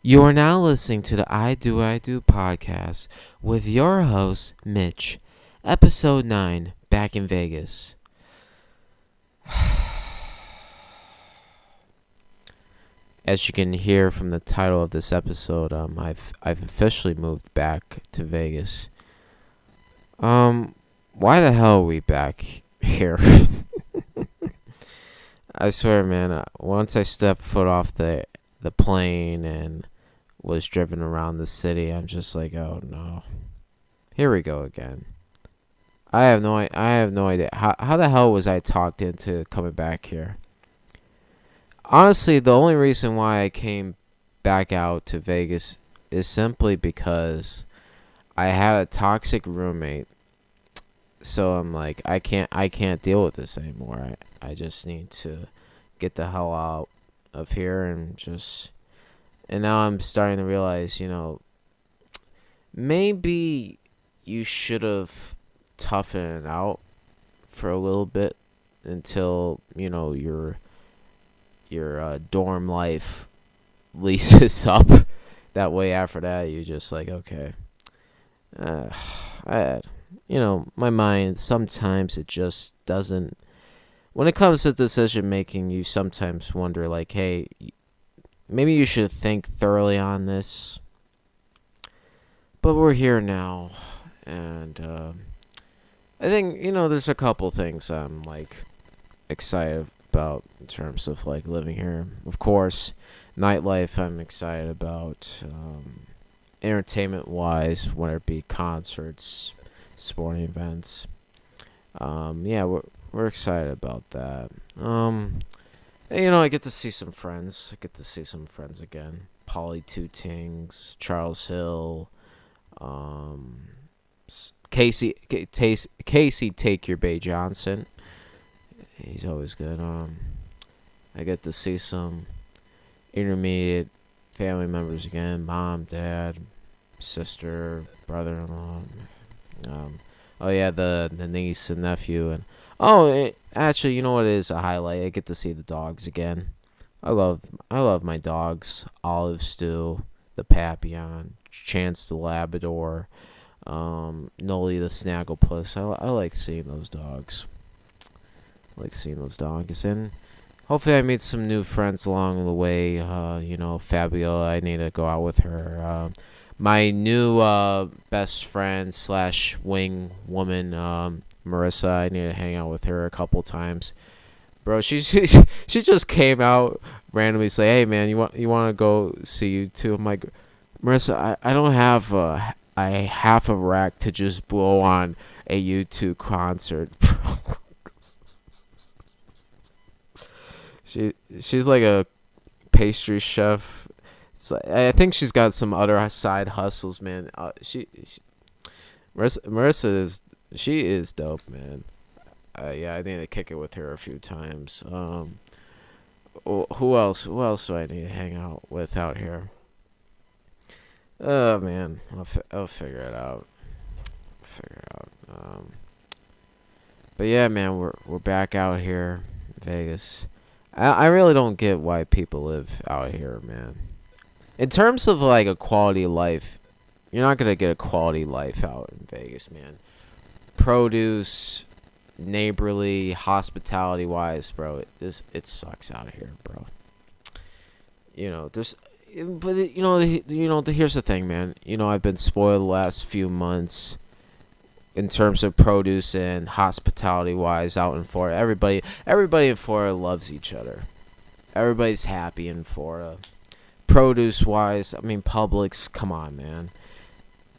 You are now listening to the I Do podcast with your host, Mitch. Episode 9, Back in Vegas. As you can hear from the title of this episode, I've officially moved back to Vegas. Why the hell are we back here? I swear, man, once I stepped foot off the plane and was driven around the city, I'm just like, oh no, here we go again. I have no idea how the hell was I talked into coming back here. Honestly, the only reason why I came back out to Vegas is simply because I had a toxic roommate. So I'm like, I can't deal with this anymore. I just need to get the hell out of here and now I'm starting to realize, maybe you should have toughened it out for a little bit until, your dorm life leases up. That way after that you just like, okay. My mind, sometimes it just doesn't. When it comes to decision making, you sometimes wonder, like, hey, maybe you should think thoroughly on this. But we're here now, and I think, there's a couple things I'm, like, excited about in terms of, like, living here. Of course, nightlife I'm excited about. Entertainment-wise, whether it be concerts, sporting events. We're excited about that. I get to see some friends. I get to see some friends again. Polly Two Tings, Charles Hill, Casey Take Your Bay Johnson. He's always good. I get to see some intermediate family members again. Mom, dad, sister, brother-in-law. The niece and nephew, and actually, you know what is a highlight? I get to see the dogs again. I love my dogs. Olive Stew, the Papillon, Chance the Labrador, Noli the Snagglepuss. I like seeing those dogs. And hopefully I meet some new friends along the way. Fabiola, I need to go out with her. My new best friend / wing woman, Marissa, I need to hang out with her a couple times. Bro, she just came out randomly say, "Hey man, you want to go see you too?" I'm like, Marissa, I don't have a half a rack to just blow on a U2 concert, bro. She's like a pastry chef. So I think she's got some other side hustles, man. Marissa is dope, man. I need to kick it with her a few times. Who else? Who else do I need to hang out with out here? Oh man, I'll figure it out. But yeah, man, we're back out here, in Vegas. I really don't get why people live out here, man. In terms of like a quality of life, you're not gonna get a quality life out in Vegas, man. Produce, neighborly, hospitality wise, bro, it sucks out here, bro. Here's the thing, man. I've been spoiled the last few months in terms of produce and hospitality wise out in Florida. Everybody in Florida loves each other. Everybody's happy in Florida. Produce wise, I mean, Publix, come on, man.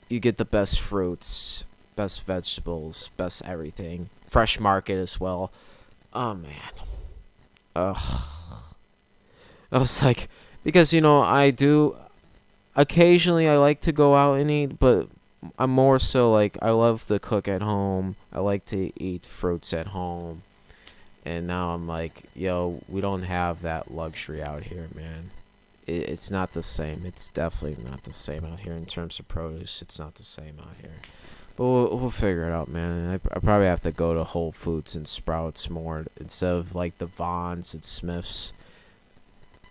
You get the best fruits, best vegetables, best everything. Fresh market as well. Oh man. Ugh. I was like, because I do occasionally I like to go out and eat, but I'm more so like I love to cook at home. I like to eat fruits at home. And now I'm like, yo, we don't have that luxury out here, man. It's not the same. It's definitely not the same out here in terms of produce. It's not the same out here. But we'll figure it out, man. And I probably have to go to Whole Foods and Sprouts more instead of like the Vons and Smiths.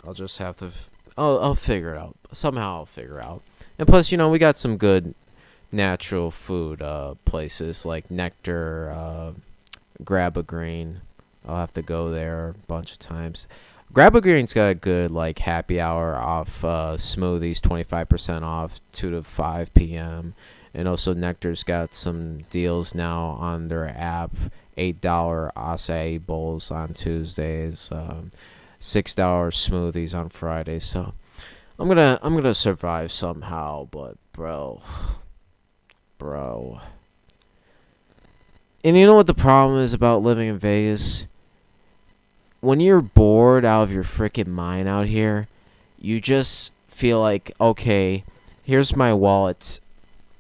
I'll just have to. I'll figure it out. somehow I'll figure out. And plus, we got some good natural food places like Nectar, Grab a Green. I'll have to go there a bunch of times. Grab a Green's got a good like happy hour off smoothies, 25% off, 2 to 5 p.m. And also Nectar's got some deals now on their app. $8 acai bowls on Tuesdays, $6 smoothies on Fridays. So I'm gonna survive somehow, but bro. And you know what the problem is about living in Vegas? When you're bored out of your freaking mind out here, you just feel like, okay, here's my wallet,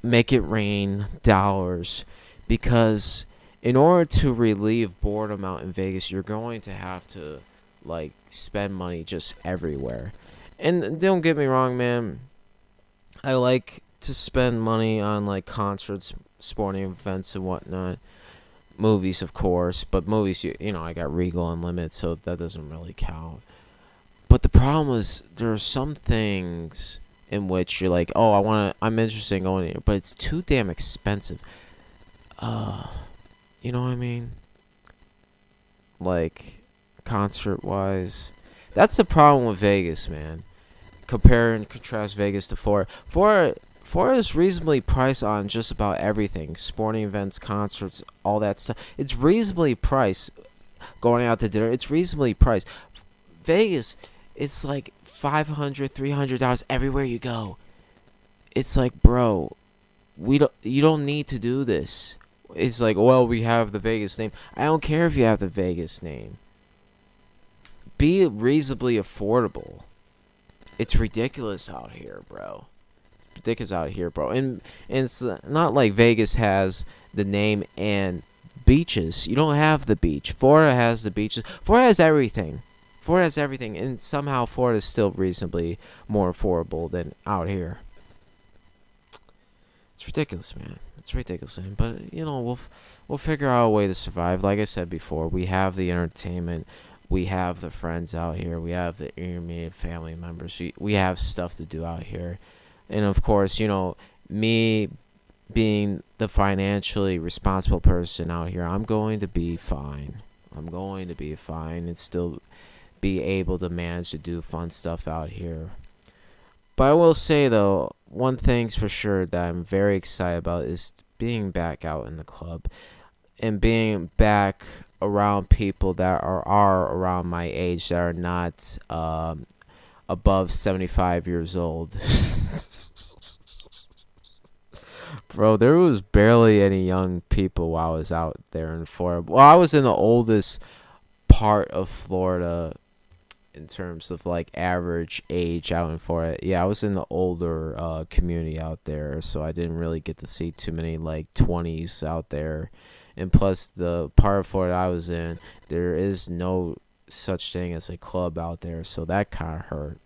make it rain dollars, because in order to relieve boredom out in Vegas, you're going to have to like spend money just everywhere. And don't get me wrong, man, I like to spend money on like concerts, sporting events and whatnot. Movies, of course, but movies, I got Regal Unlimited, so that doesn't really count. But the problem is, there are some things in which you're like, oh, I'm interested in going here, but it's too damn expensive. You know what I mean? Like, concert-wise. That's the problem with Vegas, man. Compare and contrast Vegas to Florida. Florida is reasonably priced on just about everything. Sporting events, concerts, all that stuff. It's reasonably priced. Going out to dinner, it's reasonably priced. Vegas, it's like $500, $300 everywhere you go. It's like, bro, you don't need to do this. It's like, well, we have the Vegas name. I don't care if you have the Vegas name. Be reasonably affordable. It's ridiculous out here, bro. And it's not like Vegas has the name and beaches. You don't have the beach. Florida has the beaches. Florida has everything. And somehow Florida is still reasonably more affordable than out here. It's ridiculous, man. But we'll figure out a way to survive. Like I said before, we have the entertainment. We have the friends out here. We have the immediate family members. We have stuff to do out here. And of course, me being the financially responsible person out here, I'm going to be fine. And still be able to manage to do fun stuff out here. But I will say, though, one thing's for sure that I'm very excited about is being back out in the club. And being back around people that are around my age, that are not above 75 years old. Bro, there was barely any young people while I was out there in Florida. Well, I was in the oldest part of Florida in terms of like average age out in Florida. Yeah, I was in the older community out there, so I didn't really get to see too many like 20s out there. And plus, the part of Florida I was in, there is no such thing as a club out there, so that kind of hurt.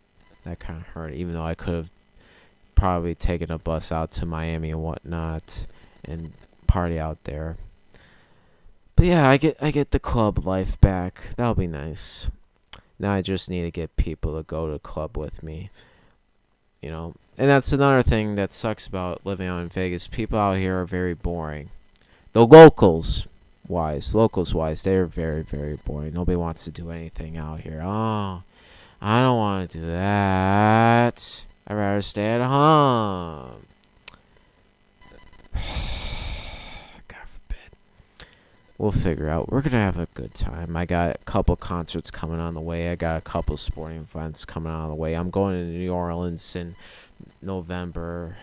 Even though I could have probably taken a bus out to Miami and whatnot and party out there. But yeah, I get the club life back. That'll be nice. Now I just need to get people to go to the club with me. And that's another thing that sucks about living out in Vegas. People out here are very boring. The locals wise, they're very, very boring. Nobody wants to do anything out here. Oh, I don't want to do that. I'd rather stay at home. God forbid. We'll figure out. We're going to have a good time. I got a couple concerts coming on the way. I got a couple sporting events coming on the way. I'm going to New Orleans in November.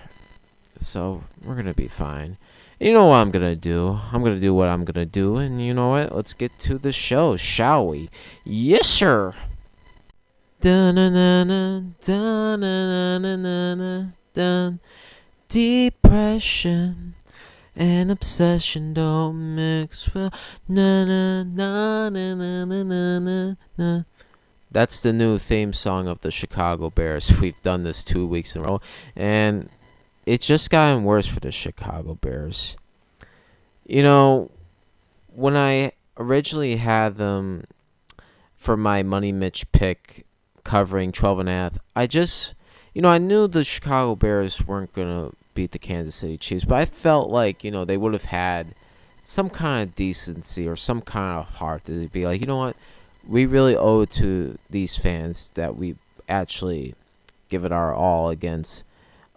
So, we're going to be fine. You know what I'm going to do? I'm going to do what I'm going to do. And you know what? Let's get to the show, shall we? Yes, sir. Depression and obsession don't mix well. That's the new theme song of the Chicago Bears. We've done this 2 weeks in a row, and it's just gotten worse for the Chicago Bears. When I originally had them for my Money Mitch pick covering 12.5, I just, I knew the Chicago Bears weren't going to beat the Kansas City Chiefs, but I felt like, they would have had some kind of decency or some kind of heart to be like, you know what? We really owe it to these fans that we actually give it our all against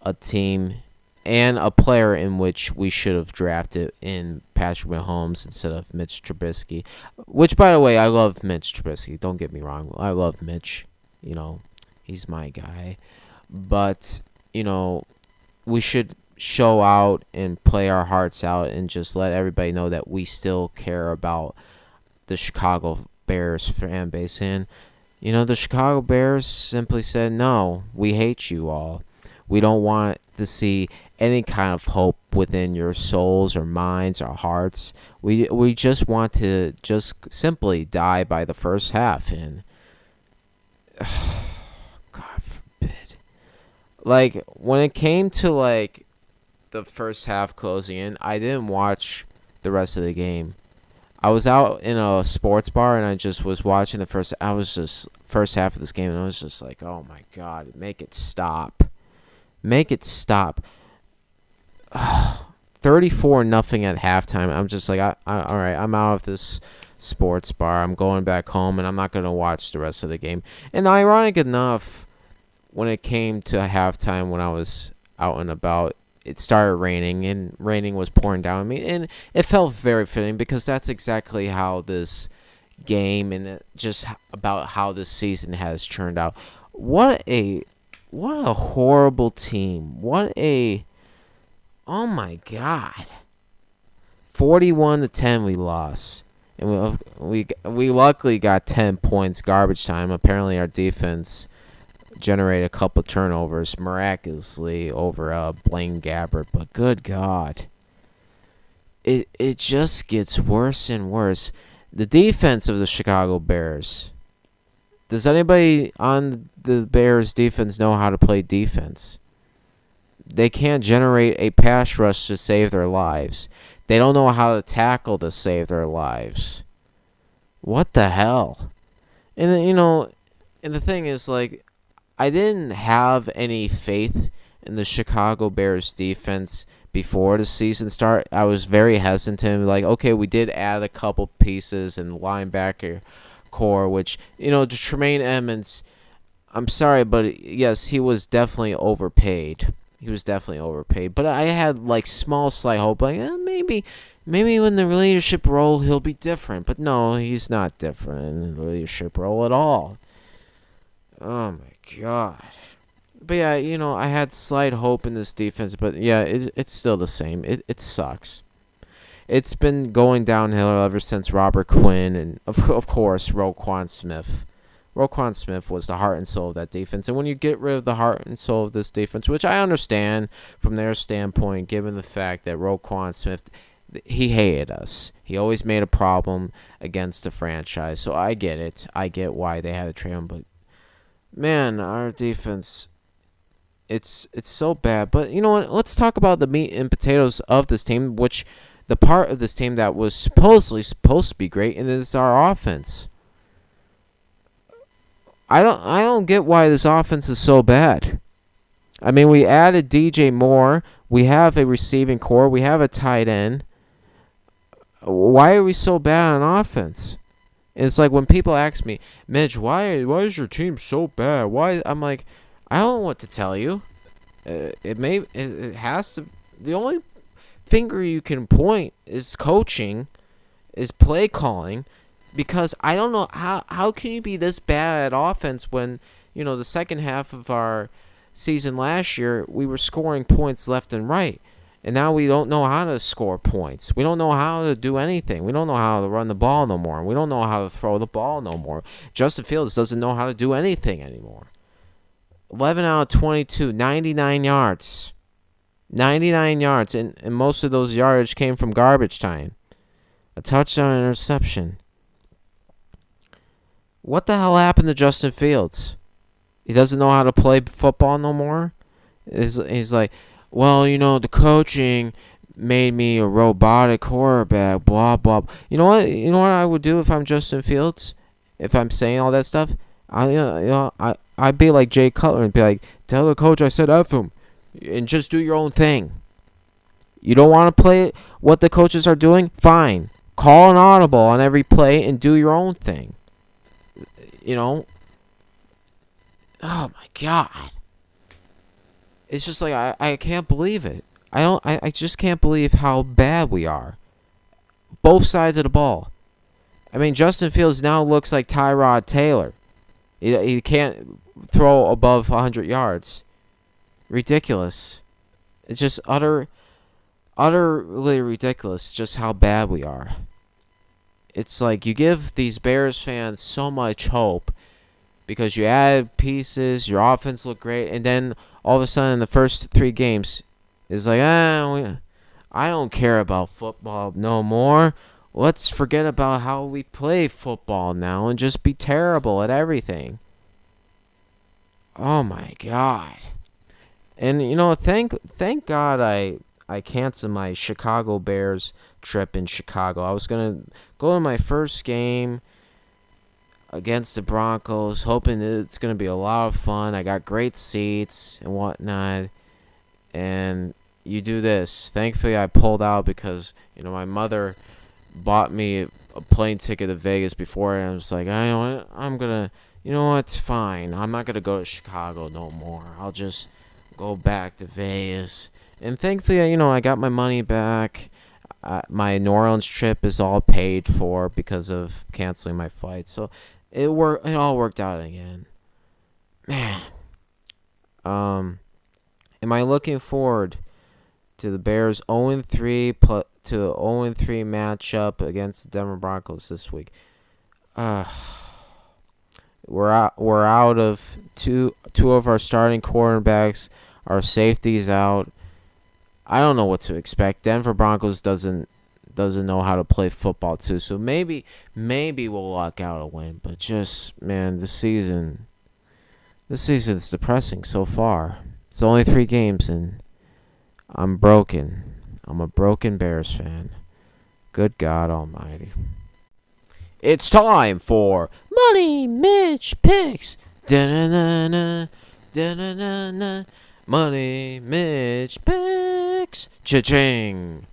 a team and a player in which we should have drafted in Patrick Mahomes instead of Mitch Trubisky. Which, by the way, I love Mitch Trubisky. Don't get me wrong. I love Mitch. He's my guy. But, we should show out and play our hearts out and just let everybody know that we still care about the Chicago Bears fan base. And, the Chicago Bears simply said, no, we hate you all. We don't want to see any kind of hope within your souls or minds or hearts. We just want to just simply die by the first half. And God forbid. Like, when it came to, like, the first half closing in, I didn't watch the rest of the game. I was out in a sports bar and I just was watching the first half of this game, and I was just like, oh my God, make it stop. Make it stop. 34-0 at halftime. I'm just like, all right, I'm out of this sports bar. I'm going back home, and I'm not going to watch the rest of the game. And ironic enough, when it came to halftime, when I was out and about, it started raining, and raining was pouring down on me. And it felt very fitting because that's exactly how this game and just about how this season has turned out. What a horrible team. Oh my God. 41-10 we lost. And we luckily got 10 points garbage time. Apparently our defense generated a couple turnovers miraculously over Blaine Gabbert, but good God. It just gets worse and worse. The defense of the Chicago Bears. Does anybody on the Bears defense know how to play defense? They can't generate a pass rush to save their lives. They don't know how to tackle to save their lives. What the hell? And and the thing is, like, I didn't have any faith in the Chicago Bears defense before the season start. I was very hesitant. Like, okay, we did add a couple pieces in linebacker core, which, Tremaine Edmonds, I'm sorry, but yes, he was definitely overpaid. But I had, like, slight hope, like, maybe in the leadership role he'll be different. But no, he's not different in the leadership role at all. Oh my God. But yeah, I had slight hope in this defense, but yeah, it's still the same. It sucks. It's been going downhill ever since Robert Quinn and, of course, Roquan Smith. Roquan Smith was the heart and soul of that defense. And when you get rid of the heart and soul of this defense, which I understand from their standpoint, given the fact that Roquan Smith, he hated us. He always made a problem against the franchise. So I get it. I get why they had to trade him. But, man, our defense, it's so bad. But you know what? Let's talk about the meat and potatoes of this team, which the part of this team that was supposed to be great, and it's our offense. I don't get why this offense is so bad. I mean, we added DJ Moore. We have a receiving core. We have a tight end. Why are we so bad on offense? And it's like when people ask me, Mitch, why is your team so bad? Why? I'm like, I don't know what to tell you. It has to. The only finger you can point is coaching, is play calling. Because I don't know how can you be this bad at offense when, the second half of our season last year, we were scoring points left and right. And now we don't know how to score points. We don't know how to do anything. We don't know how to run the ball no more. We don't know how to throw the ball no more. Justin Fields doesn't know how to do anything anymore. 11 out of 22, 99 yards. 99 yards, and most of those yardage came from garbage time. A touchdown interception. What the hell happened to Justin Fields? He doesn't know how to play football no more? He's like, well, the coaching made me a robotic quarterback, blah, blah. You know what I would do if I'm Justin Fields? If I'm saying all that stuff? I I'd be like Jay Cutler and be like, tell the coach I said F him, and just do your own thing. You don't want to play what the coaches are doing? Fine. Call an audible on every play and do your own thing. You know? Oh my God. It's just like I can't believe it. I just can't believe how bad we are. Both sides of the ball. I mean, Justin Fields now looks like Tyrod Taylor. He can't throw above 100 yards. Ridiculous. It's just utterly ridiculous just how bad we are. It's like you give these Bears fans so much hope because you add pieces, your offense looked great, and then all of a sudden the first 3 games is like, I don't care about football no more. Let's forget about how we play football now and just be terrible at everything. Oh my God. And thank God I canceled my Chicago Bears trip in Chicago. I was gonna go to my first game against the Broncos, hoping that it's gonna be a lot of fun. I got great seats and whatnot, and you do this. Thankfully, I pulled out because my mother bought me a plane ticket to Vegas before, and I was like, I'm gonna, it's fine. I'm not gonna go to Chicago no more. I'll just go back to Vegas. And thankfully, I got my money back. My New Orleans trip is all paid for because of canceling my flight. So it all worked out again. Man. Am I looking forward to the Bears 0-3 to 0-3 matchup against the Denver Broncos this week? We're out of two of our starting quarterbacks. Our safety's out. I don't know what to expect. Denver Broncos doesn't know how to play football too. So maybe we'll lock out a win. But just, man, this season's depressing so far. It's only 3 games and I'm broken. I'm a broken Bears fan. Good God Almighty. It's time for Money Mitch Picks. Da-na-na-na, da-na-na-na. Money Mitch Picks. Cha-ching.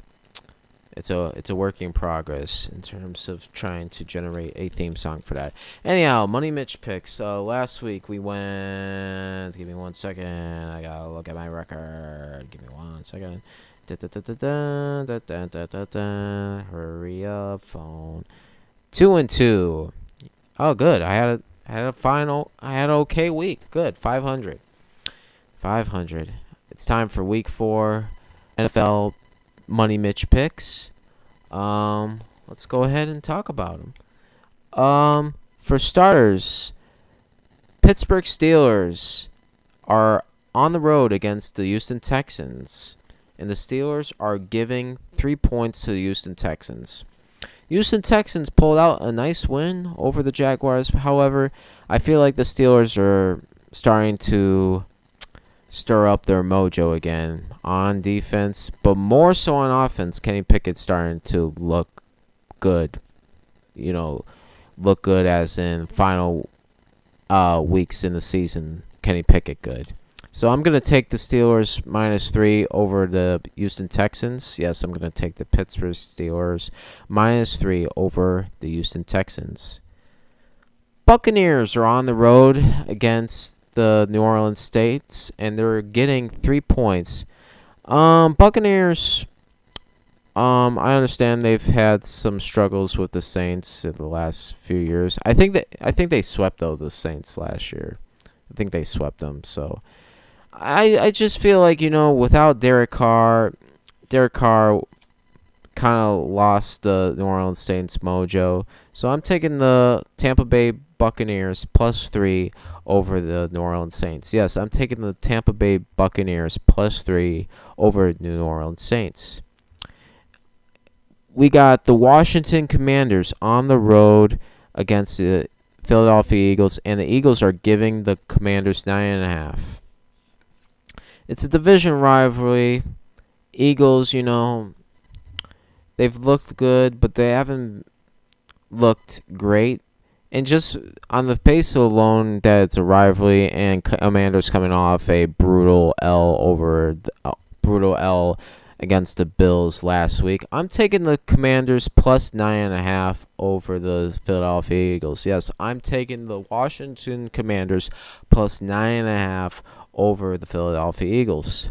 It's a work in progress in terms of trying to generate a theme song for that. Anyhow, Money Mitch Picks. Last week we went. Give me 1 second. I gotta look at my record. Give me 1 second. Hurry up, phone. 2-2. Oh, good. I had an okay week. Good. 500. It's time for week 4 NFL Money Mitch Picks. Let's go ahead and talk about them. For starters, Pittsburgh Steelers are on the road against the Houston Texans, and the Steelers are giving 3 points to the Houston Texans. Houston Texans pulled out a nice win over the Jaguars. However, I feel like the Steelers are starting to stir up their mojo again on defense, but more so on offense. Kenny Pickett's starting to look good. Look good as in final weeks in the season. Kenny Pickett good. So I'm going to take the Steelers -3 over the Houston Texans. Yes, I'm going to take the Pittsburgh Steelers -3 over the Houston Texans. Buccaneers are on the road against the New Orleans Saints, and they're getting 3 points. Buccaneers, I understand they've had some struggles with the Saints in the last few years. I think they swept the Saints last year. I think they swept them. So I just feel like without Derek Carr kind of lost the New Orleans Saints mojo. So I'm taking the Tampa Bay Buccaneers +3 over the New Orleans Saints. Yes, I'm taking the Tampa Bay Buccaneers +3 over the New Orleans Saints. We got the Washington Commanders on the road against the Philadelphia Eagles, and the Eagles are giving the Commanders 9.5. It's a division rivalry. Eagles, they've looked good, but they haven't looked great. And just on the base alone, that it's a rivalry, and Commanders coming off a brutal L against the Bills last week. I'm taking the Commanders plus 9.5 over the Philadelphia Eagles. Yes, I'm taking the Washington Commanders plus 9.5 over the Philadelphia Eagles.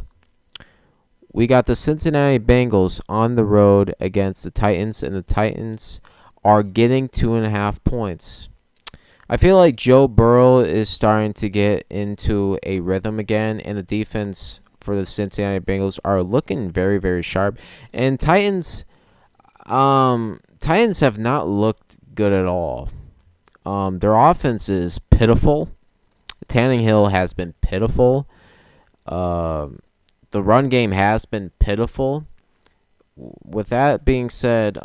We got the Cincinnati Bengals on the road against the Titans, and the Titans are getting 2.5 points. I feel like Joe Burrow is starting to get into a rhythm again, and the defense for the Cincinnati Bengals are looking very, very sharp. And Titans have not looked good at all. Their offense is pitiful. Tannehill has been pitiful. The run game has been pitiful. With that being said,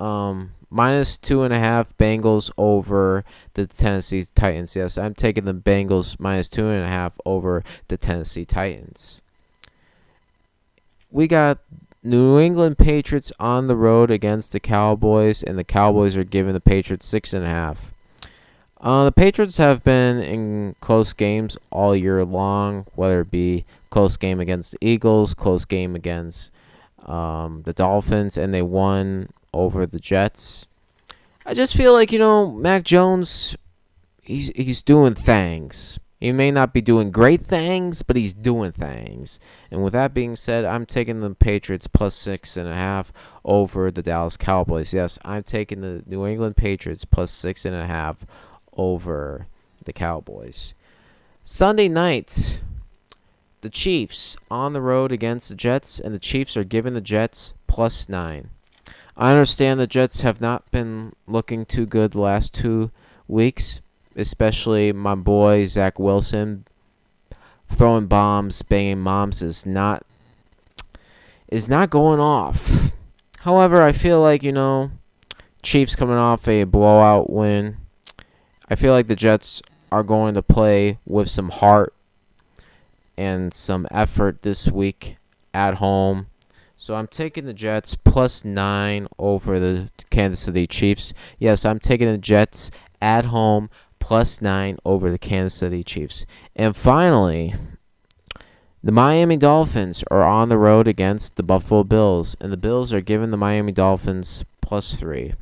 minus 2.5 Bengals over the Tennessee Titans. Yes, I'm taking the Bengals minus 2.5 over the Tennessee Titans. We got New England Patriots on the road against the Cowboys, and the Cowboys are giving the Patriots 6.5. The Patriots have been in close games all year long, whether it be close game against the Eagles, close game against the Dolphins, and they won over the Jets. I just feel like, Mac Jones, he's doing things. He may not be doing great things, but he's doing things. And with that being said, I'm taking the Patriots plus 6.5 over the Dallas Cowboys. Yes, I'm taking the New England Patriots plus 6.5 over the Cowboys. Sunday night, the Chiefs on the road against the Jets, and the Chiefs are giving the Jets plus 9. I understand the Jets have not been looking too good the last 2 weeks, especially my boy Zach Wilson throwing bombs, banging moms is not going off. However, I feel like, Chiefs coming off a blowout win. I feel like the Jets are going to play with some heart and some effort this week at home. So I'm taking the Jets plus 9 over the Kansas City Chiefs. Yes, I'm taking the Jets at home plus 9 over the Kansas City Chiefs. And finally, the Miami Dolphins are on the road against the Buffalo Bills, and the Bills are giving the Miami Dolphins plus 3.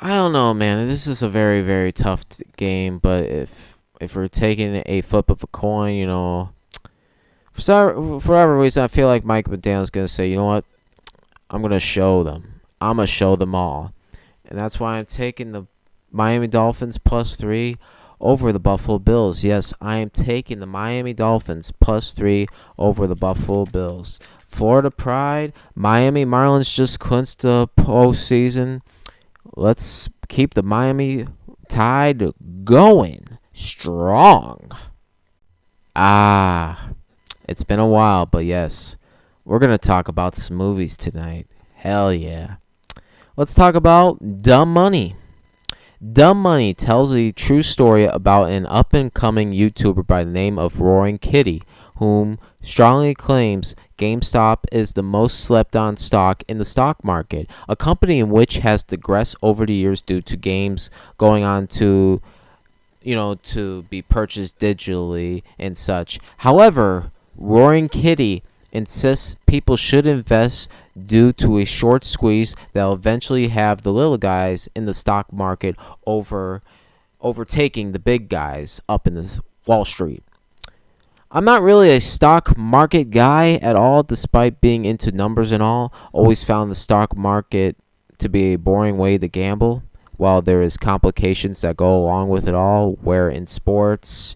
I don't know, man. This is a very, very tough game, but if we're taking a flip of a coin, for whatever reason, I feel like Mike McDaniel's going to say, you know what? I'm going to show them. I'm going to show them all. And that's why I'm taking the Miami Dolphins plus 3 over the Buffalo Bills. Yes, I am taking the Miami Dolphins plus 3 over the Buffalo Bills. Florida Pride, Miami Marlins just clinched the postseason. Let's keep the Miami Tide going strong. It's been a while, but yes, we're going to talk about some movies tonight. Hell yeah. Let's talk about Dumb Money. Dumb Money tells a true story about an up-and-coming YouTuber by the name of Roaring Kitty, whom strongly claims GameStop is the most slept-on stock in the stock market, a company in which has digressed over the years due to games going on to be purchased digitally and such. However, Roaring Kitty insists people should invest due to a short squeeze that will eventually have the little guys in the stock market overtaking the big guys up in the Wall Street. I'm not really a stock market guy at all, despite being into numbers and all. Always found the stock market to be a boring way to gamble, while there is complications that go along with it all, where in sports,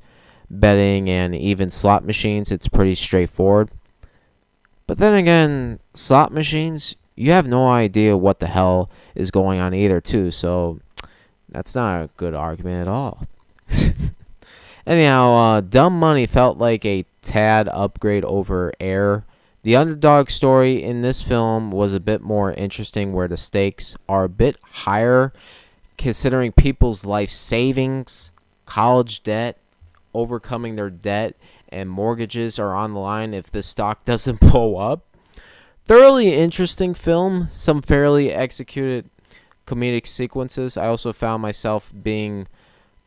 betting, and even slot machines, it's pretty straightforward. But then again, slot machines, you have no idea what the hell is going on either, too, so that's not a good argument at all. Anyhow, Dumb Money felt like a tad upgrade over Air. The underdog story in this film was a bit more interesting, where the stakes are a bit higher, considering people's life savings, college debt, overcoming their debt, and mortgages are on the line if the stock doesn't blow up. Thoroughly interesting film, some fairly executed comedic sequences. I also found myself being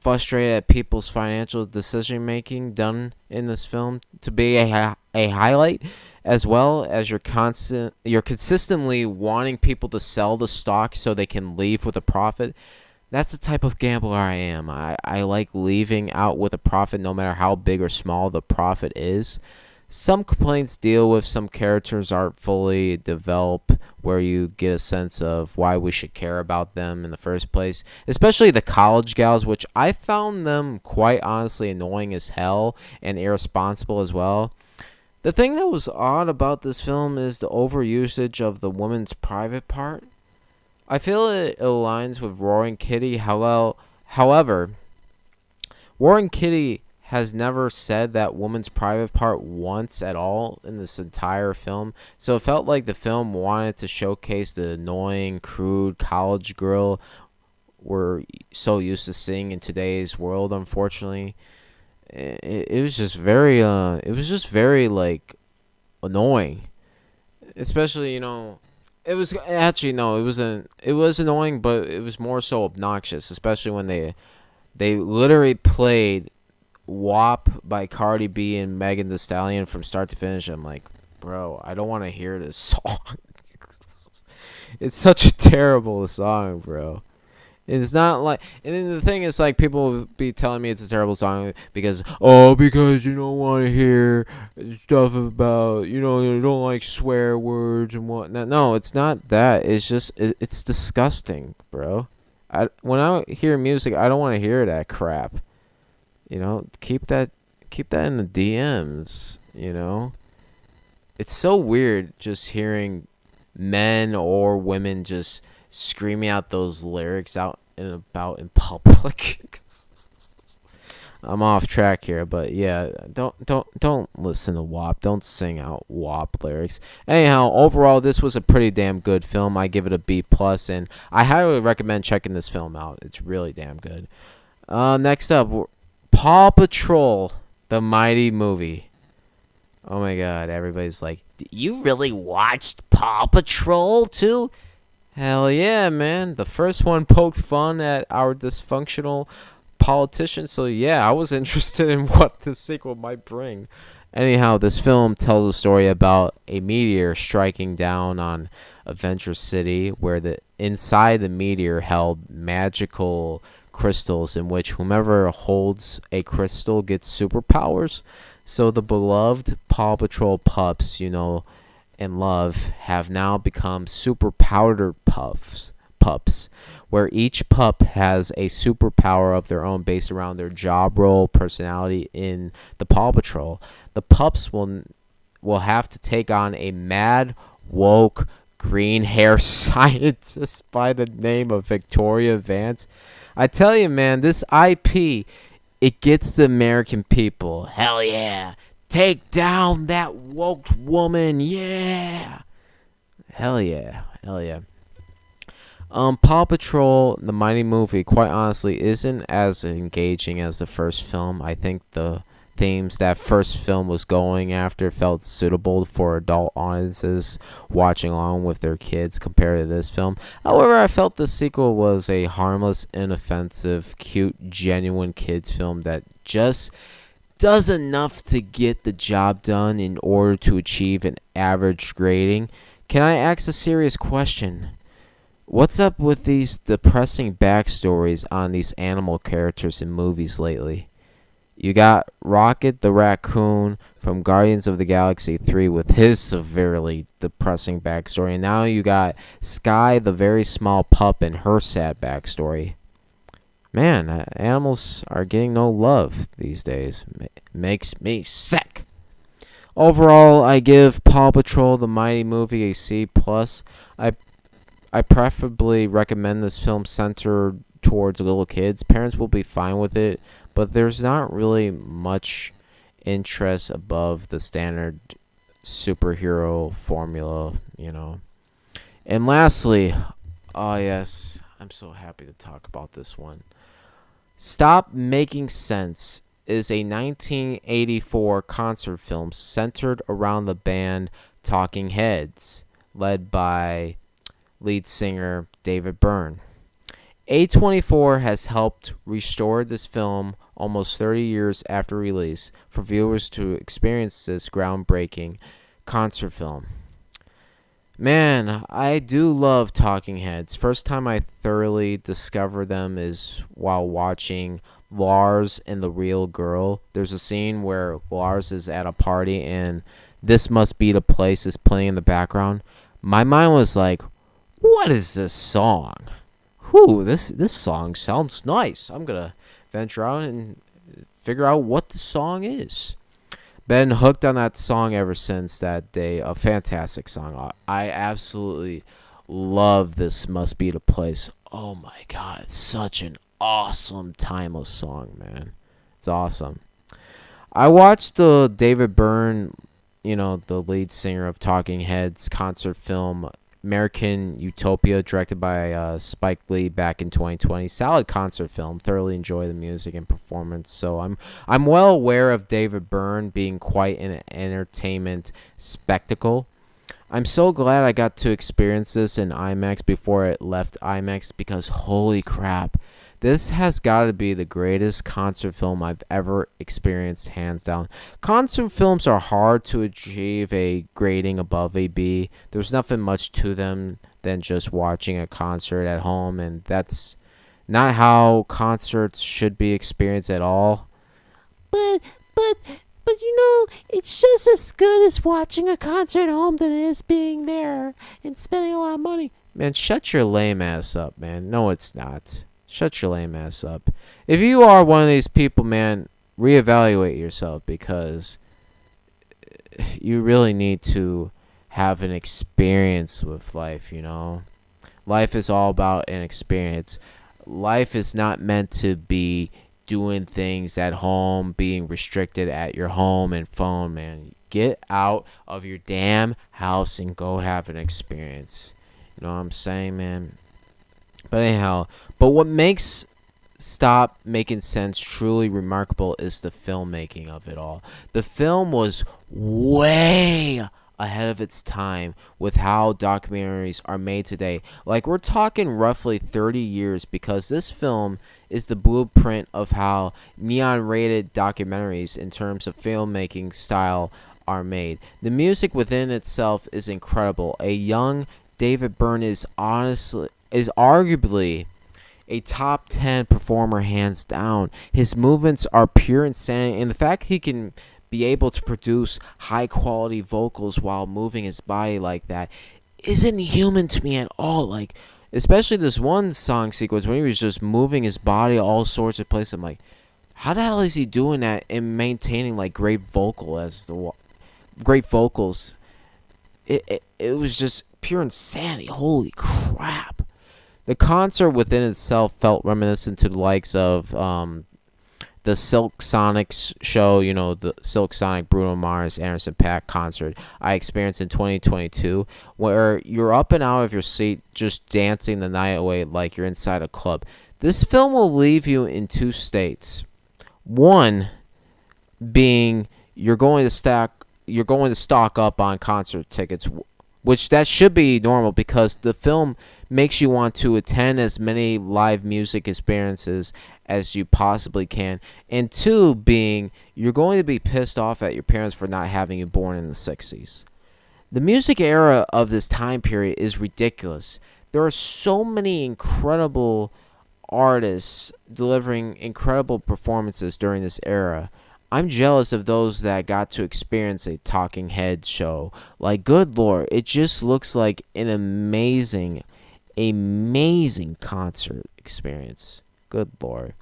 frustrated at people's financial decision making done in this film to be a highlight, as well as you're consistently wanting people to sell the stock so they can leave with a profit. That's the type of gambler I am. I like leaving out with a profit no matter how big or small the profit is. Some complaints deal with some characters aren't fully developed, where you get a sense of why we should care about them in the first place. Especially the college gals, which I found them quite honestly annoying as hell and irresponsible as well. The thing that was odd about this film is the overusage of the woman's private part. I feel it aligns with Roaring Kitty. However, Roaring Kitty has never said that woman's private part once at all in this entire film, so it felt like the film wanted to showcase the annoying, crude college girl we're so used to seeing in today's world. Unfortunately, it was just very like annoying, especially It was actually no, it wasn't. It was annoying, but it was more so obnoxious, especially when they literally played "WAP" by Cardi B and Megan Thee Stallion from start to finish. I'm like, bro, I don't want to hear this song. It's such a terrible song, bro. It's not like, and then the thing is, like, people will be telling me it's a terrible song because you don't want to hear stuff about, you don't like swear words and whatnot. No, it's not that. It's just, it's disgusting, bro. When I hear music, I don't want to hear that crap. Keep that in the DMs. It's so weird just hearing men or women just screaming out those lyrics out and about in public. I'm off track here, but yeah, don't listen to WAP. Don't sing out WAP lyrics. Anyhow, overall, this was a pretty damn good film. I give it a B+, and I highly recommend checking this film out. It's really damn good. Next up, Paw Patrol, the mighty movie. Oh my god, everybody's like, you really watched Paw Patrol too? Hell yeah, man. The first one poked fun at our dysfunctional politicians, so yeah, I was interested in what the sequel might bring. Anyhow, this film tells a story about a meteor striking down on Adventure City, where the inside the meteor held magical crystals in which whomever holds a crystal gets superpowers. So the beloved Paw Patrol pups, and love have now become super powder pups, where each pup has a superpower of their own based around their job role, personality in the Paw Patrol. The pups will have to take on a mad, woke, green hair scientist by the name of Victoria Vance. I tell you, man, this IP, it gets the American people. Hell yeah. Take down that woke woman, yeah! Hell yeah, hell yeah. Paw Patrol, the mighty movie, quite honestly, isn't as engaging as the first film. I think the themes that first film was going after felt suitable for adult audiences watching along with their kids compared to this film. However, I felt the sequel was a harmless, inoffensive, cute, genuine kids film that just does enough to get the job done in order to achieve an average grading. Can I ask a serious question? What's up with these depressing backstories on these animal characters in movies lately? You got Rocket the Raccoon from Guardians of the Galaxy 3 with his severely depressing backstory, and now you got Sky the very small pup and her sad backstory. Man, animals are getting no love these days. Makes me sick. Overall, I give Paw Patrol the mighty movie a C+. I preferably recommend this film centered towards little kids. Parents will be fine with it, but there's not really much interest above the standard superhero formula, And lastly, oh yes, I'm so happy to talk about this one. Stop Making Sense is a 1984 concert film centered around the band Talking Heads, led by lead singer David Byrne. A24 has helped restore this film almost 30 years after release for viewers to experience this groundbreaking concert film. Man, I do love Talking Heads. First time I thoroughly discovered them is while watching Lars and the Real Girl. There's a scene where Lars is at a party and This Must Be the Place is playing in the background. My mind was like, what is this song? This song sounds nice. I'm going to venture out and figure out what the song is. Been hooked on that song ever since that day. A fantastic song. I absolutely love This Must Be the Place. Oh my god, it's such an awesome, timeless song, man. It's awesome. I watched the David Byrne, the lead singer of Talking Heads concert film American Utopia, directed by Spike Lee back in 2020. Solid concert film. Thoroughly enjoy the music and performance. So I'm well aware of David Byrne being quite an entertainment spectacle. I'm so glad I got to experience this in IMAX before it left IMAX, because holy crap, this has got to be the greatest concert film I've ever experienced, hands down. Concert films are hard to achieve a grading above a B. There's nothing much to them than just watching a concert at home, and that's not how concerts should be experienced at all. But it's just as good as watching a concert at home than it is being there and spending a lot of money. Man, shut your lame ass up, man. No, it's not. Shut your lame ass up. If you are one of these people, man, reevaluate yourself, because you really need to have an experience with life, Life is all about an experience. Life is not meant to be doing things at home, being restricted at your home and phone, man. Get out of your damn house and go have an experience. You know what I'm saying, man? But anyhow, what makes Stop Making Sense truly remarkable is the filmmaking of it all. The film was way ahead of its time with how documentaries are made today. Like, we're talking roughly 30 years, because this film is the blueprint of how neon-rated documentaries in terms of filmmaking style are made. The music within itself is incredible. A young David Byrne is arguably a top 10 performer, hands down. His movements are pure insanity, and the fact he can be able to produce high quality vocals while moving his body like that isn't human to me at all. Like, especially this one song sequence when he was just moving his body all sorts of places. I'm like, how the hell is he doing that and maintaining like great vocals? It was just pure insanity. Holy crap. The concert within itself felt reminiscent to the likes of the Silk Sonics show, the Silk Sonic Bruno Mars Anderson .Paak concert I experienced in 2022, where you're up and out of your seat just dancing the night away like you're inside a club. This film will leave you in two states. One being you're going to stock up on concert tickets, which that should be normal, because the film makes you want to attend as many live music experiences as you possibly can. And two being, you're going to be pissed off at your parents for not having you born in the 60s. The music era of this time period is ridiculous. There are so many incredible artists delivering incredible performances during this era. I'm jealous of those that got to experience a Talking Heads show. Like, good lord, it just looks like an amazing concert experience. Good lord.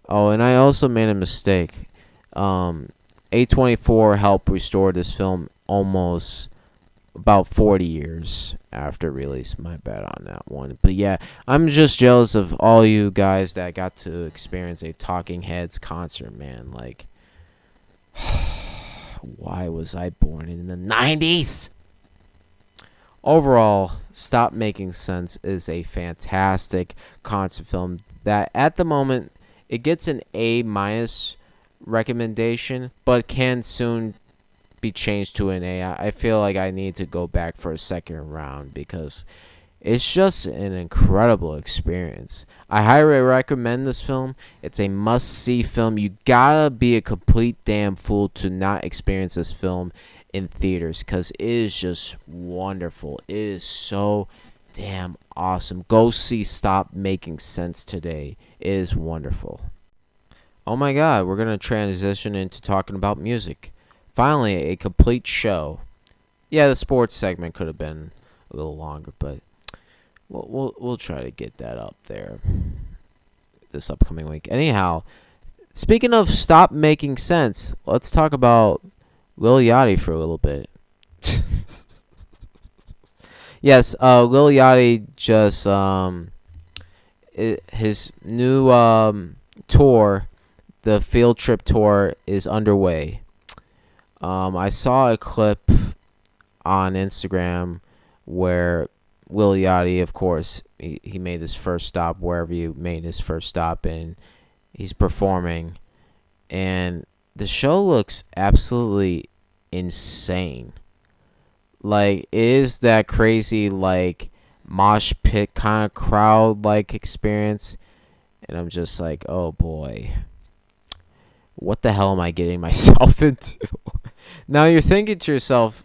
Oh, and I also made a mistake. A24 helped restore this film almost about 40 years after release. My bad on that one. But yeah, I'm just jealous of all you guys that got to experience a Talking Heads concert, man. Like, why was I born in the 90s? Overall, Stop Making Sense is a fantastic concert film that at the moment it gets an A- recommendation, but can soon be changed to an A. I feel like I need to go back for a second round, because It's just an incredible experience. I highly recommend this film. It's a must-see film. You gotta be a complete damn fool to not experience this film in theaters, because it is just wonderful. It is so damn awesome. Go see Stop Making Sense today. It is wonderful. Oh my god, we're gonna transition into talking about music. Finally, a complete show. Yeah, the sports segment could have been a little longer, but we'll try to get that up there this upcoming week. Anyhow, speaking of Stop Making Sense, let's talk about Lil Yachty for a little bit. Yes, Lil Yachty just his new tour, the field trip tour, is underway. I saw a clip on Instagram where Lil Yachty, of course, he made his first stop wherever he made his first stop, and he's performing, and the show looks absolutely insane. Like, it is that crazy, like, mosh pit kind of crowd like experience, and I'm just like, oh boy, what the hell am I getting myself into? Now you're thinking to yourself,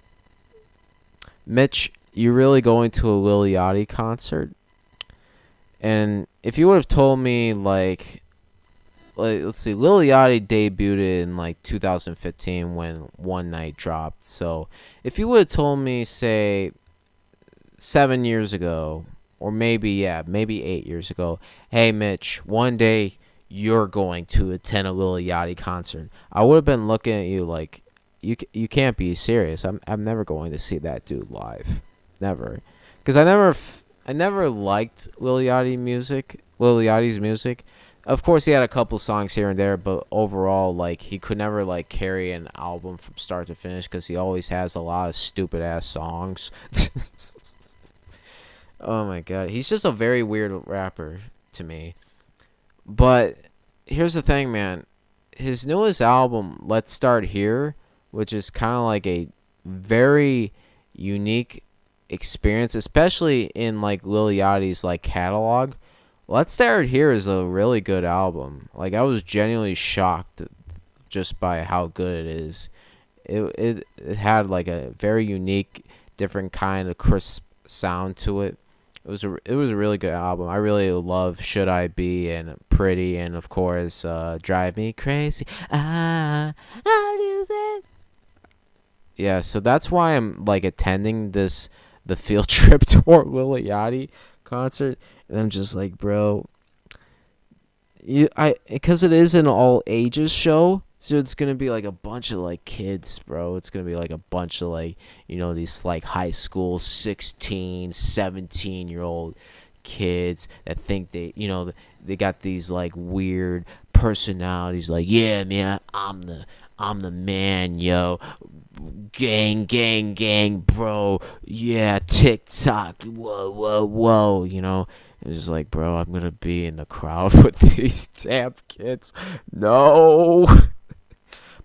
Mitch, you really going to a Lil Yachty concert? And if you would have told me, like, let's see, Lil Yachty debuted in like 2015 when One Night dropped. So if you would have told me, say, 7 years ago, or maybe 8 years ago, hey Mitch, one day you're going to attend a Lil Yachty concert, I would have been looking at you like, you can't be serious. I'm never going to see that dude live, never, because I never liked Lil Yachty's music. Of course, he had a couple songs here and there, but overall, like, he could never like carry an album from start to finish because he always has a lot of stupid ass songs. Oh my god, he's just a very weird rapper to me. But here's the thing, man. His newest album, Let's Start Here, which is kind of like a very unique experience, especially in like Lil Yachty's like catalog. Let's Start Here is a really good album. Like, I was genuinely shocked just by how good it is. It had like a very unique, different kind of crisp sound to it. It was a really good album. I really love Should I Be and Pretty, and of course Drive Me Crazy. I'll lose it. Yeah, so that's why I'm like attending the field trip tour Lil Yachty concert, and I'm just like, bro, because it is an all ages show, so it's gonna be like a bunch of like kids, bro. It's gonna be like a bunch of like, these like high school 16, 17-year-old kids that think they got these like weird personalities, like, yeah man, I'm the man, yo. Gang, gang, gang, bro. Yeah, TikTok. Whoa, whoa, whoa. It's just like, bro, I'm gonna be in the crowd with these damn kids. No.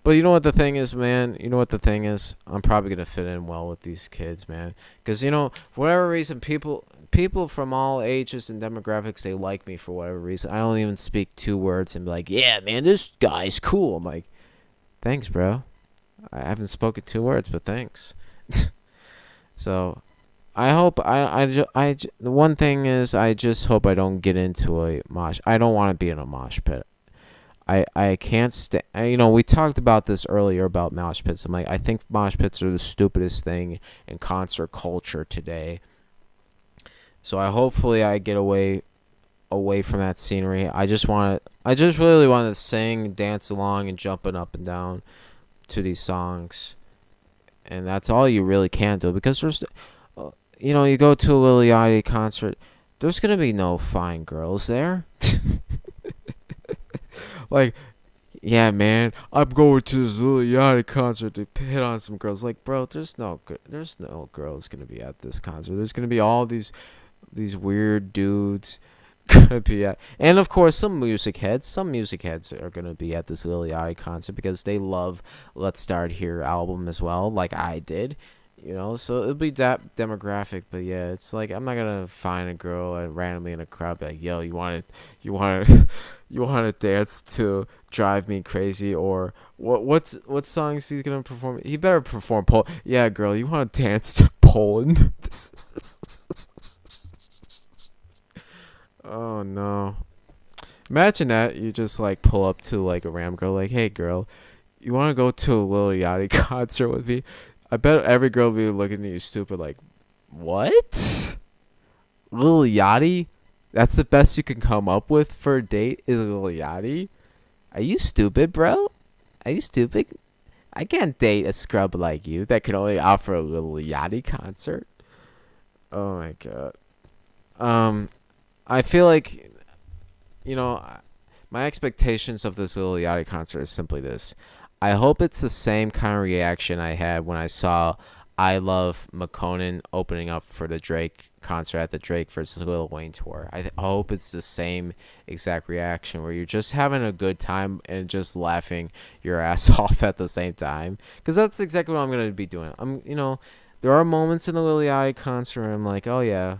But you know what the thing is, man? I'm probably gonna fit in well with these kids, man. Because, for whatever reason, people from all ages and demographics, they like me for whatever reason. I don't even speak 2 words and be like, yeah, man, this guy's cool. I'm like, thanks, bro. I haven't spoken 2 words, but thanks. So, I hope the one thing is, I just hope I don't get into a mosh. I don't want to be in a mosh pit. I can't we talked about this earlier about mosh pits. I'm like, I think mosh pits are the stupidest thing in concert culture today. So hopefully I get away from that scenery. I just really want to sing, dance along, and jumping up and down to these songs, and that's all you really can do, because there's you go to a Lil Yachty concert, there's gonna be no fine girls there. Like, yeah man, I'm going to this Lil Yachty concert to hit on some girls. Like, bro, there's no girls gonna be at this concert. There's gonna be all these weird dudes gonna be at, and of course some music heads are gonna be at this Lil Yachty concert because they love Let's Start Here album as well, like I did. You know, so it'll be that demographic, but yeah, it's like I'm not gonna find a girl randomly in a crowd, be like, "Yo, you want to, you want to dance to Drive Me Crazy?" Or what songs he's gonna perform? He better perform Pol. Yeah, girl, you want to dance to Poland? Oh no! Imagine that you just like pull up to like a random girl, like, "Hey, girl, you want to go to a Lil Yachty concert with me?" I bet every girl will be looking at you stupid, like, "What? Lil Yachty? That's the best you can come up with for a date is Lil Yachty? Are you stupid, bro? Are you stupid? I can't date a scrub like you that can only offer a Lil Yachty concert." Oh my god. Um, I feel like, you know, my expectations of this Lil Yachty concert is simply this. I hope it's the same kind of reaction I had when I saw I Love McConan opening up for the Drake concert at the Drake versus Lil Wayne tour. I hope it's the same exact reaction where you're just having a good time and just laughing your ass off at the same time. Because that's exactly what I'm going to be doing. There are moments in the Lil Yachty concert where I'm like, oh yeah,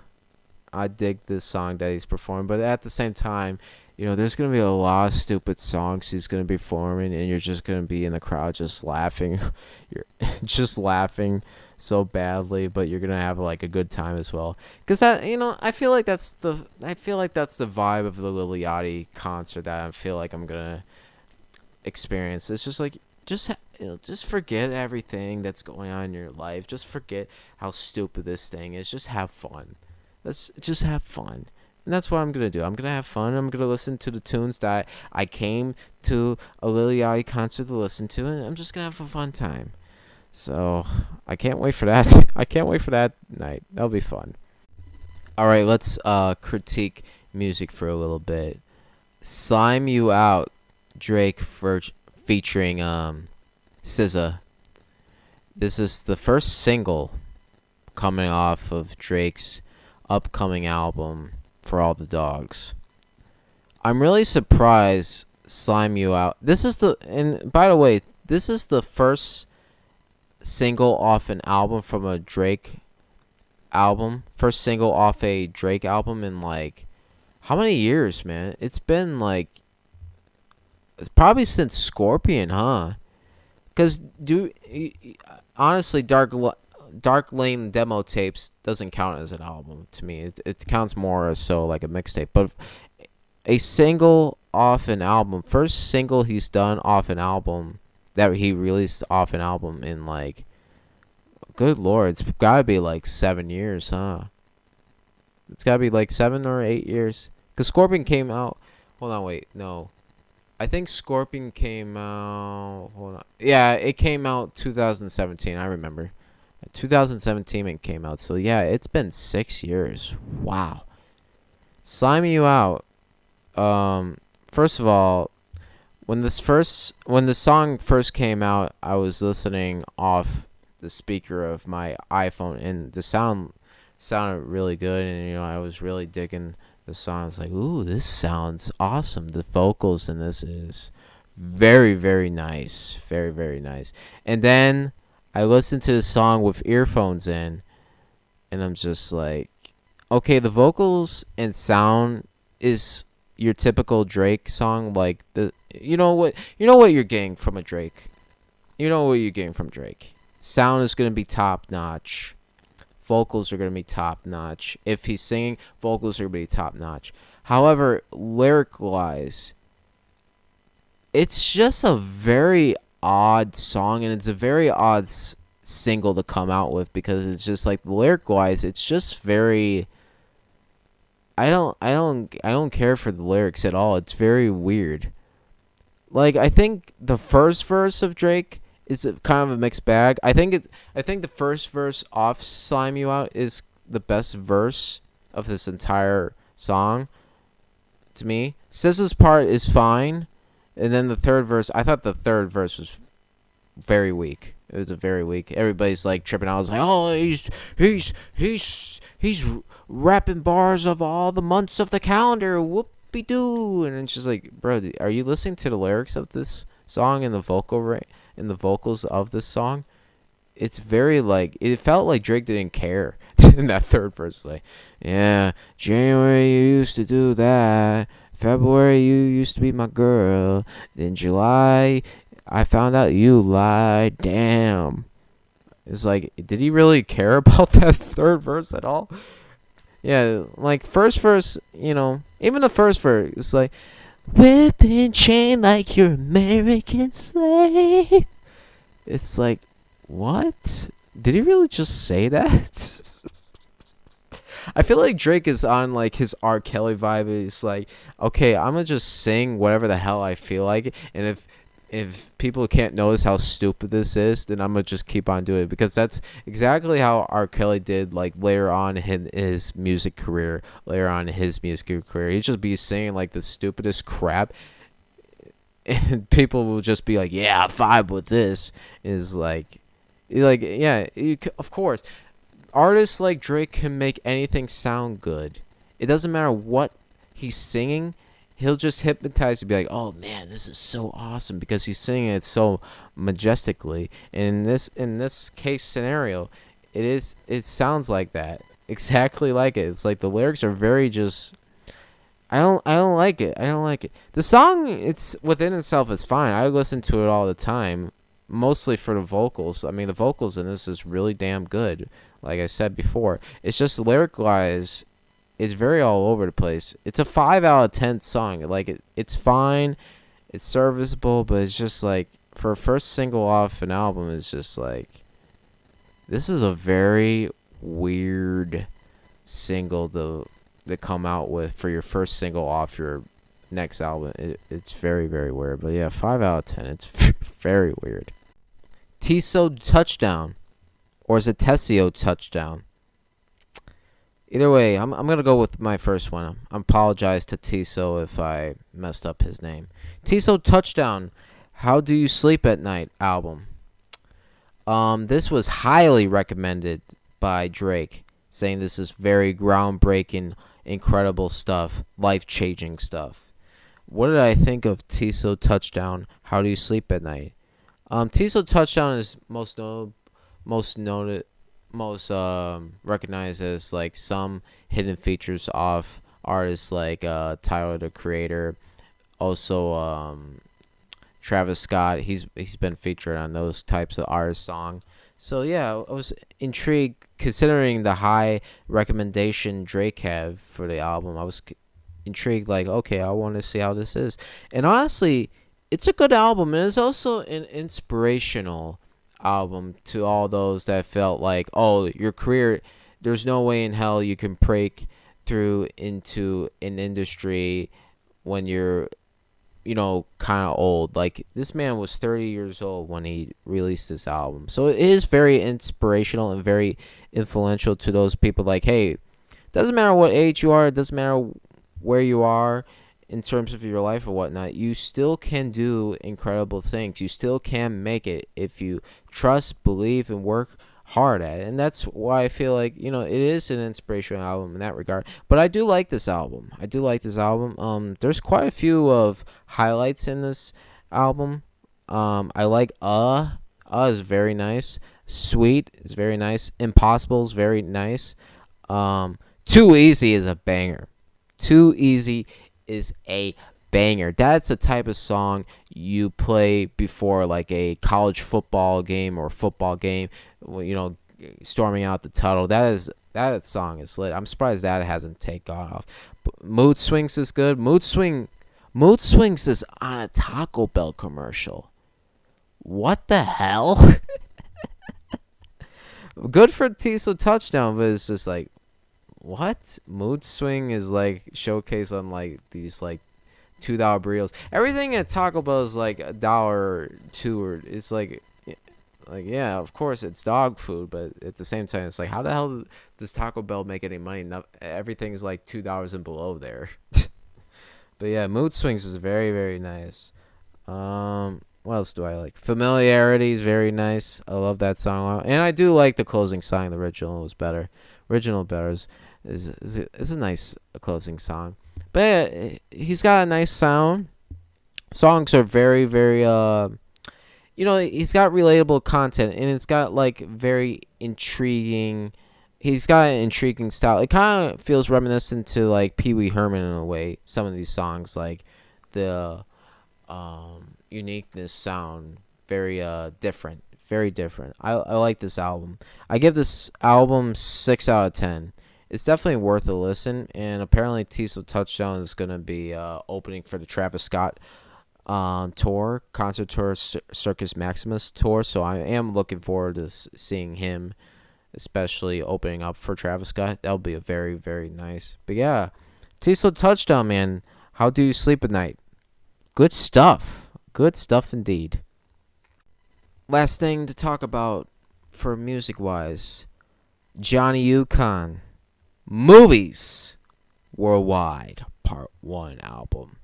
I dig this song that he's performing. But at the same time, there's going to be a lot of stupid songs he's going to be performing, and you're just going to be in the crowd just laughing. You're just laughing so badly, but you're going to have like a good time as well. Cuz I feel like that's the vibe of the Lil Yachty concert that I feel like I'm going to experience. It's just like just forget everything that's going on in your life. Just forget how stupid this thing is. Just have fun. Let's just have fun. And that's what I'm going to do. I'm going to have fun. I'm going to listen to the tunes that I came to a Lil Yachty concert to listen to, and I'm just going to have a fun time. So, I can't wait for that. I can't wait for that night. That'll be fun. All right, let's critique music for a little bit. Slime You Out, Drake featuring SZA. This is the first single coming off of Drake's upcoming album, For All the Dogs. I'm really surprised Slime You Out. And by the way, this is the first single off an album from a Drake album. First single off a Drake album in like how many years, man? It's been like it's probably since Scorpion, huh? Cuz honestly, Dark Lane demo tapes doesn't count as an album to me. It counts more as so like a mixtape. But a single off an album, first single he's done off an album that he released off an album in like, good lord, it's gotta be like 7 years, huh? It's gotta be like 7 or 8 years. Cause Scorpion came out. Hold on, wait, no. I think Scorpion came out. Hold on. Yeah, it came out 2017. I remember. 2017 it came out. So yeah, it's been 6 years. Wow. Slime You Out. First of all, when the song first came out, I was listening off the speaker of my iPhone, and the sounded really good, and I was really digging the song. I was like, ooh, this sounds awesome. The vocals in this is very, very nice. Very, very nice. And then I listened to the song with earphones in, and I'm just like, okay, the vocals and sound is your typical Drake song. Like you know what you're getting from a Drake. You know what you're getting from Drake. Sound is gonna be top notch. Vocals are gonna be top notch. If he's singing, vocals are gonna be top notch. However, lyric wise, it's just a very odd song, and it's a very odd single to come out with, because it's just like lyric wise, it's just very. I don't care for the lyrics at all. It's very weird. Like, I think the first verse of Drake is kind of a mixed bag. I think the first verse off Slime You Out is the best verse of this entire song to me. SZA's part is fine, and then the third verse, I thought the third verse was very weak. It was a very weak. Everybody's like tripping out. I was like, oh, he's rapping bars of all the months of the calendar. Whoop-de-doo. And it's just like, bro, are you listening to the lyrics of this song and the vocals of this song? it's very like it felt like Drake didn't care in that third verse. Like, yeah, January you used to do that. February you used to be my girl. Then July I found out you lied. Damn. It's like, did he really care about that third verse at all? Yeah, like first verse, even the first verse, it's like whipped and chained like your American slave. It's like, what? Did he really just say that? I feel like Drake is on like his R. Kelly vibe. It's like, okay, I'm gonna just sing whatever the hell I feel like, and if people can't notice how stupid this is, then I'm gonna just keep on doing it, because that's exactly how R. Kelly did like later on in his music career. He'd just be singing like the stupidest crap, and people will just be like, "Yeah, I vibe with this." Is like, yeah, of course, artists like Drake can make anything sound good. It doesn't matter what he's singing. He'll just hypnotize you, be like, "Oh man, this is so awesome," because he's singing it so majestically. And in this case scenario, it sounds like that, exactly like it. It's like the lyrics are very just. I don't like it. I don't like it. The song, it's within itself is fine. I listen to it all the time, mostly for the vocals. I mean, the vocals in this is really damn good. Like I said before, it's just lyric wise, it's very all over the place. It's a 5 out of 10 song. Like it's fine, it's serviceable, but it's just like for a first single off an album, it's just like this is a very weird single to come out with for your first single off your next album. It's very, very weird. But yeah, 5 out of 10. It's very weird. Teezo touchdown, or is it Teezo touchdown? Either way, I'm gonna go with my first one. I apologize to Teezo if I messed up his name. Teezo touchdown. How Do You Sleep at Night album. This was highly recommended by Drake, saying this is very groundbreaking, incredible stuff, life-changing stuff. What did I think of Teezo touchdown? How Do You Sleep at Night? Teezo touchdown is most recognized as like some hidden features off artists like Tyler the Creator, also Travis Scott. He's been featured on those types of artist song. So yeah, I was intrigued considering the high recommendation Drake had for the album. I was intrigued, like, okay, I want to see how this is. And honestly, it's a good album, and it's also an inspirational album to all those that felt like, oh, your career, there's no way in hell you can break through into an industry when you're kind of old. Like, this man was 30 years old when he released this album. So it is very inspirational and very influential to those people. Like, hey, doesn't matter what age you are, it doesn't matter where you are in terms of your life or whatnot, you still can do incredible things. You still can make it if you trust, believe, and work hard at it. And that's why I feel like, it is an inspirational album in that regard. But I do like this album. There's quite a few of highlights in this album. I like is very nice. Sweet is very nice. Impossible is very nice. Too Easy is a banger. Too Easy is a banger. That's the type of song you play before like a college football game or football game, storming out the tunnel. That song is lit. I'm surprised that hasn't taken off. But Mood Swings is good. Mood Swings is on a Taco Bell commercial. What the hell? Good for Teezo touchdown, but it's just like, what? Mood Swing is like showcased on like these like $2 burritos. Everything at Taco Bell is like $1 or $2, or it's like yeah, of course it's dog food, but at the same time it's like, how the hell does Taco Bell make any money? Everything's like $2 and below there. But yeah, Mood Swings is very, very nice. What else do I like? Familiarity is very nice. I love that song, and I do like the closing song. The original was better. Is a nice closing song. But yeah, he's got a nice sound. Songs are very, very he's got relatable content, and it's got like very intriguing. He's got an intriguing style. It kind of feels reminiscent to like Pee Wee Herman in a way. Some of these songs, like the uniqueness sound very different, very different. I like this album. I give this album 6 out of 10. It's definitely worth a listen, and apparently Teezo Touchdown is going to be opening for the Travis Scott tour, concert tour, Circus Maximus tour, so I am looking forward to seeing him, especially opening up for Travis Scott. That'll be a very, very nice. But yeah, Teezo Touchdown, man. How do you sleep at night? Good stuff. Good stuff indeed. Last thing to talk about for music-wise, Johnny Yukon. Movies Worldwide Part 1 album.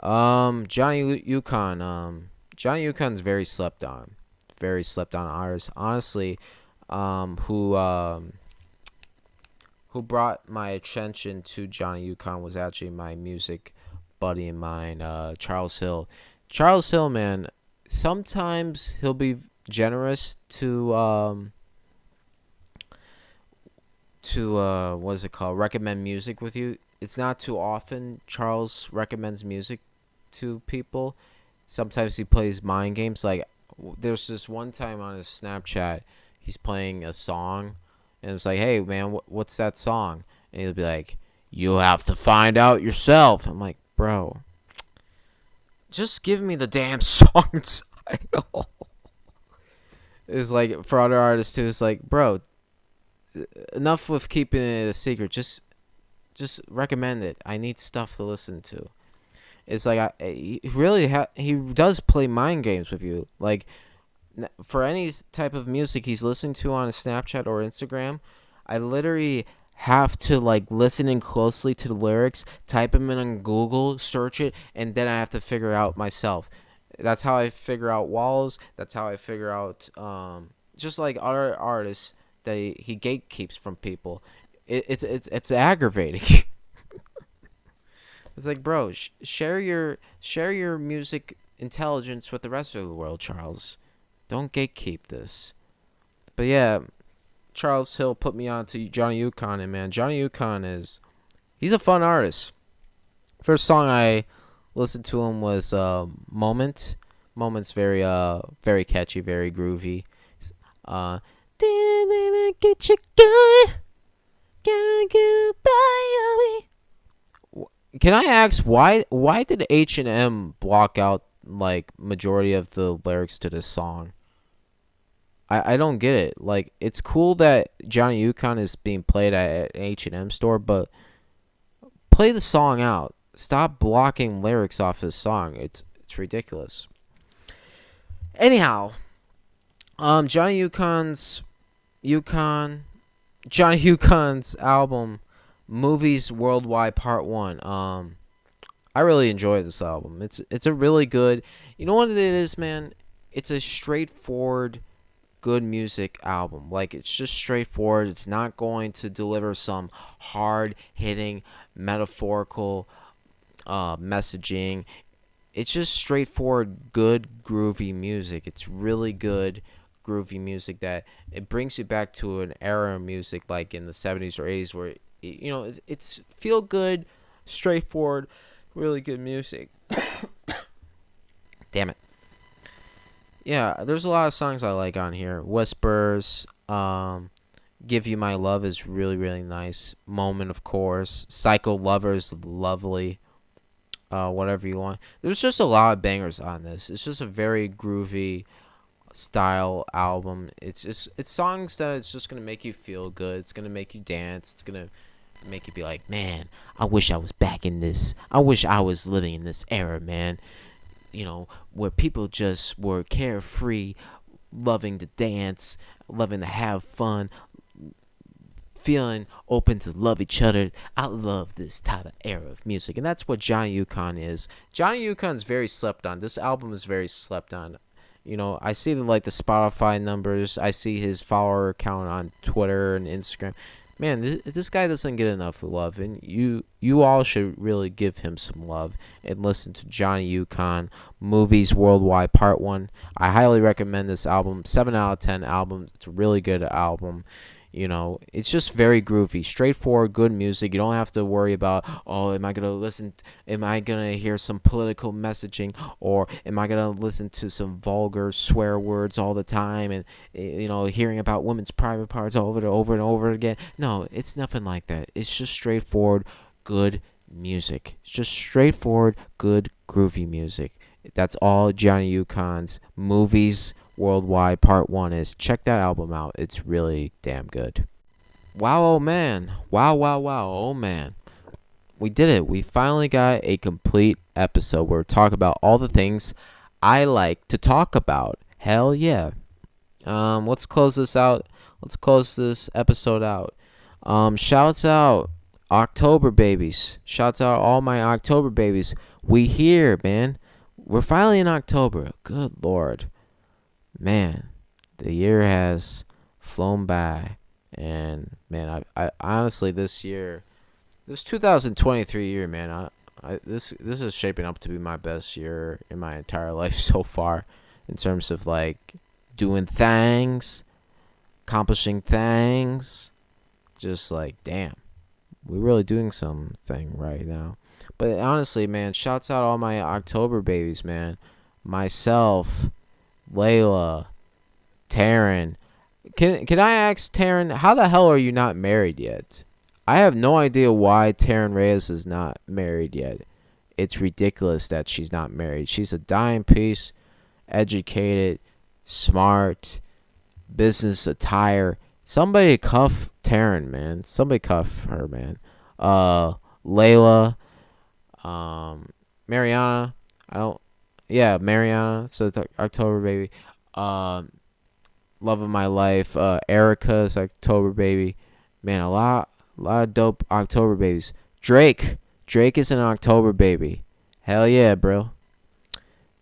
Johnny Yukon. Johnny Yukon's very slept on. Very slept on artist. Honestly, who brought my attention to Johnny Yukon was actually my music buddy of mine, Charles Hill. Charles Hill, man, sometimes he'll be generous to what is it called? Recommend music with you. It's not too often Charles recommends music to people. Sometimes he plays mind games. Like, there's this one time on his Snapchat, he's playing a song, and it's like, hey, man, what's that song? And he'll be like, you'll have to find out yourself. I'm like, bro, just give me the damn song title. It's like, for other artists, too, it's like, bro, enough with keeping it a secret. Just recommend it. I need stuff to listen to. It's like he really he does play mind games with you. Like, for any type of music he's listening to on his Snapchat or Instagram, I literally have to like listen in closely to the lyrics, type them in on Google, search it, and then I have to figure out myself. That's how I figure out Walls. That's how I figure out just like other artists that he gatekeeps from people. It's aggravating. It's like, bro, share your music intelligence with the rest of the world, Charles. Don't gatekeep this. But yeah, Charles Hill put me on to Johnny Yukon, and man, Johnny Yukon he's a fun artist. First song I listened to him was Moment. Moment's very very catchy, very groovy. Damn it, get your gun. Can I get a body? Can I ask why did H&M block out like majority of the lyrics to this song? I don't get it. Like, it's cool that Johnny Yukon is being played at an H&M store, but play the song out. Stop blocking lyrics off this song. It's ridiculous. Anyhow, Johnny Yukon's album Movies Worldwide Part 1. I really enjoy this album. It's a really good. You know what it is, man? It's a straightforward good music album. Like, it's just straightforward. It's not going to deliver some hard-hitting metaphorical messaging. It's just straightforward, good, groovy music. It's really good, groovy music that it brings you back to an era of music like in the 70s or 80s where, it's feel good, straightforward, really good music. Damn it. Yeah, there's a lot of songs I like on here. Whispers, Give You My Love is really, really nice. Moment, of course. Psycho Lovers, lovely. Whatever you want. There's just a lot of bangers on this. It's just a very groovy style album. It's songs that it's just gonna make you feel good. It's gonna make you dance. It's gonna make you be like, man, I wish I was back in this. I wish I was living in this era, man. Where people just were carefree, loving to dance, loving to have fun, feeling open to love each other. I love this type of era of music, and that's what Johnny Yukon is. Johnny Yukon's very slept on. This album is very slept on. I see the Spotify numbers. I see his follower count on Twitter and Instagram. man, this guy doesn't get enough love, and you all should really give him some love and listen to Johnny Yukon Movies Worldwide Part 1. I highly recommend this album. 7 out of 10 album. It's a really good album. It's just very groovy, straightforward, good music. You don't have to worry about, oh, am I gonna hear some political messaging, or am I gonna listen to some vulgar swear words all the time, and hearing about women's private parts over and over again. No, it's nothing like that. It's just straightforward, good music. It's just straightforward, good, groovy music. That's all Johnny Yukon's Movies Worldwide Part 1 is. Check that album out. It's really damn good. Wow, oh man. Wow, oh man. We did it. We finally got a complete episode where we talk about all the things I like to talk about. Hell yeah. Let's close this out. Let's close this episode out. Shouts out October babies. Shouts out all my October babies. We here, man. We're finally in October. Good Lord. Man, the year has flown by, and man, I honestly, this 2023 year, man, this is shaping up to be my best year in my entire life so far, in terms of like doing things, accomplishing things, just like damn, we're really doing something right now. But honestly, man, shouts out all my October babies, man, myself, Layla, Taryn. Can I ask Taryn, how the hell are you not married yet? I have no idea why Taryn Reyes is not married yet. It's ridiculous that she's not married. She's a dime piece, educated, smart, business attire. Somebody cuff Taryn, man. Somebody cuff her, man. Layla, Mariana. Mariana. So October baby. Love of my life. Erica's October baby. Man, a lot of dope October babies. Drake is an October baby. Hell yeah, bro.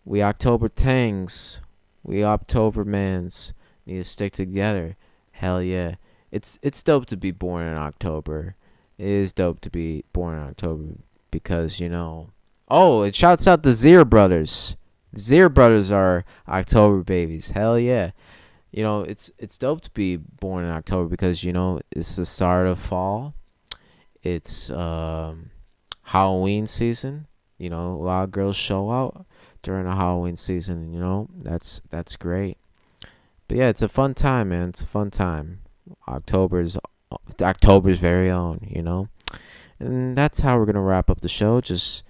We October tangs. We October mans. Need to stick together. Hell yeah. It's dope to be born in October. It is dope to be born in October because, Oh, it shouts out the Zier brothers. The Zier brothers are October babies. Hell yeah. It's dope to be born in October because, it's the start of fall. It's Halloween season. A lot of girls show out during the Halloween season. That's great. But yeah, it's a fun time, man. It's a fun time. October's very own, And that's how we're going to wrap up the show. Just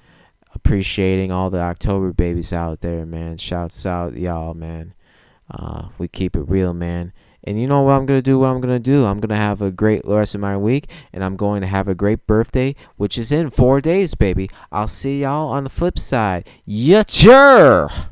appreciating all the October babies out there, man. Shouts out y'all, man. We keep it real, man. And you know what I'm going to do? I'm going to have a great rest of my week, and I'm going to have a great birthday, which is in 4 days, baby. I'll see y'all on the flip side. Yatchty!